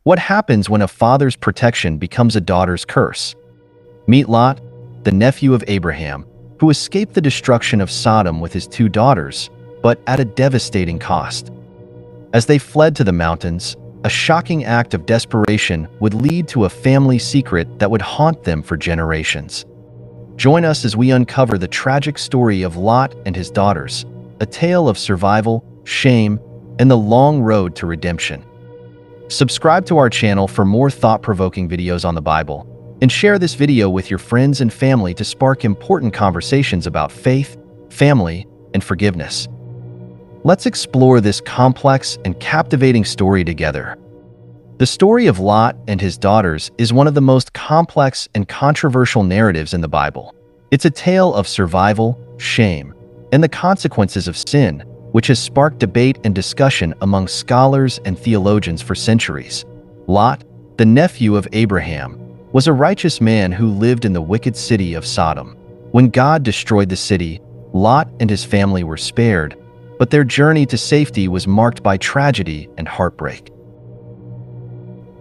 What happens when a father's protection becomes a daughter's curse? Meet Lot, the nephew of Abraham, who escaped the destruction of Sodom with his two daughters, but at a devastating cost. As they fled to the mountains, a shocking act of desperation would lead to a family secret that would haunt them for generations. Join us as we uncover the tragic story of Lot and his daughters, a tale of survival, shame, and the long road to redemption. Subscribe to our channel for more thought-provoking videos on the Bible, and share this video with your friends and family to spark important conversations about faith, family, and forgiveness. Let's explore this complex and captivating story together. The story of Lot and his daughters is one of the most complex and controversial narratives in the Bible. It's a tale of survival, shame, and the consequences of sin, which has sparked debate and discussion among scholars and theologians for centuries. Lot, the nephew of Abraham, was a righteous man who lived in the wicked city of Sodom. When God destroyed the city, Lot and his family were spared, but their journey to safety was marked by tragedy and heartbreak.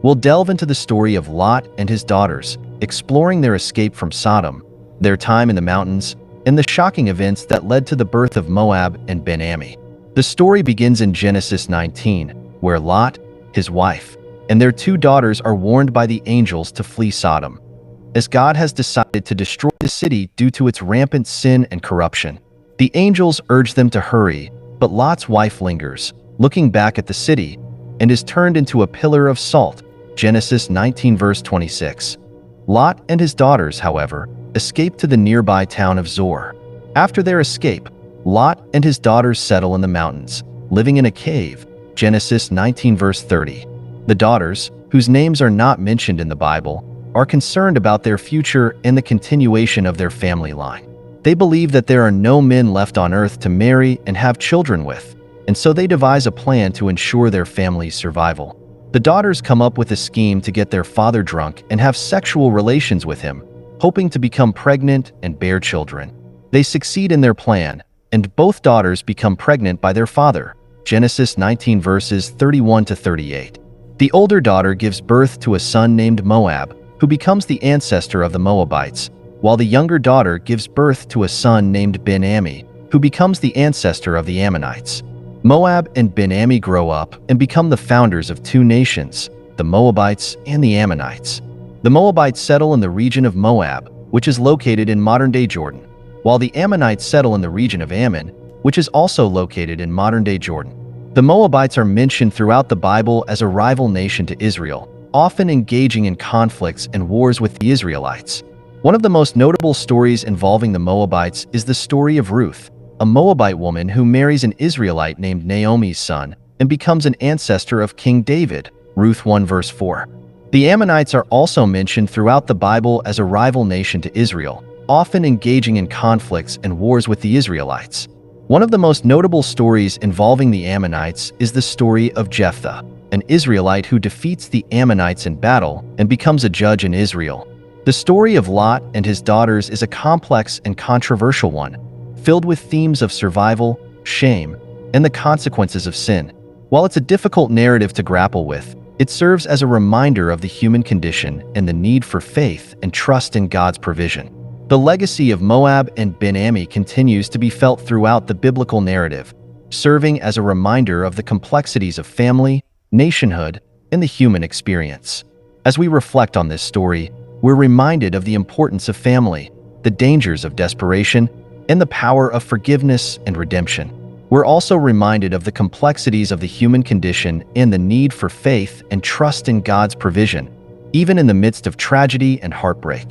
We'll delve into the story of Lot and his daughters, exploring their escape from Sodom, their time in the mountains, and the shocking events that led to the birth of Moab and Ben-Ammi. The story begins in Genesis 19, where Lot, his wife, and their two daughters are warned by the angels to flee Sodom, as God has decided to destroy the city due to its rampant sin and corruption. The angels urge them to hurry, but Lot's wife lingers, looking back at the city, and is turned into a pillar of salt. Genesis 19 verse 26. Lot and his daughters, however, escape to the nearby town of Zoar. After their escape, Lot and his daughters settle in the mountains, living in a cave. Genesis 19 verse 30. The daughters, whose names are not mentioned in the Bible, are concerned about their future and the continuation of their family line. They believe that there are no men left on earth to marry and have children with, and so they devise a plan to ensure their family's survival. The daughters come up with a scheme to get their father drunk and have sexual relations with him, hoping to become pregnant and bear children. They succeed in their plan, and both daughters become pregnant by their father. Genesis 19 verses 31 to 38. The older daughter gives birth to a son named Moab, who becomes the ancestor of the Moabites, while the younger daughter gives birth to a son named Ben-Ammi, who becomes the ancestor of the Ammonites. Moab and Ben-Ammi grow up and become the founders of two nations, the Moabites and the Ammonites. The Moabites settle in the region of Moab, which is located in modern-day Jordan, while the Ammonites settle in the region of Ammon, which is also located in modern-day Jordan. The Moabites are mentioned throughout the Bible as a rival nation to Israel, often engaging in conflicts and wars with the Israelites. One of the most notable stories involving the Moabites is the story of Ruth, a Moabite woman who marries an Israelite named Naomi's son and becomes an ancestor of King David. Ruth 1 verse 4. The Ammonites are also mentioned throughout the Bible as a rival nation to Israel, often engaging in conflicts and wars with the Israelites. One of the most notable stories involving the Ammonites is the story of Jephthah, an Israelite who defeats the Ammonites in battle and becomes a judge in Israel. The story of Lot and his daughters is a complex and controversial one, filled with themes of survival, shame, and the consequences of sin. While it's a difficult narrative to grapple with, it serves as a reminder of the human condition and the need for faith and trust in God's provision. The legacy of Moab and Ben-Ammi continues to be felt throughout the biblical narrative, serving as a reminder of the complexities of family, nationhood, and the human experience. As we reflect on this story, we're reminded of the importance of family, the dangers of desperation, and the power of forgiveness and redemption. We're also reminded of the complexities of the human condition and the need for faith and trust in God's provision, even in the midst of tragedy and heartbreak.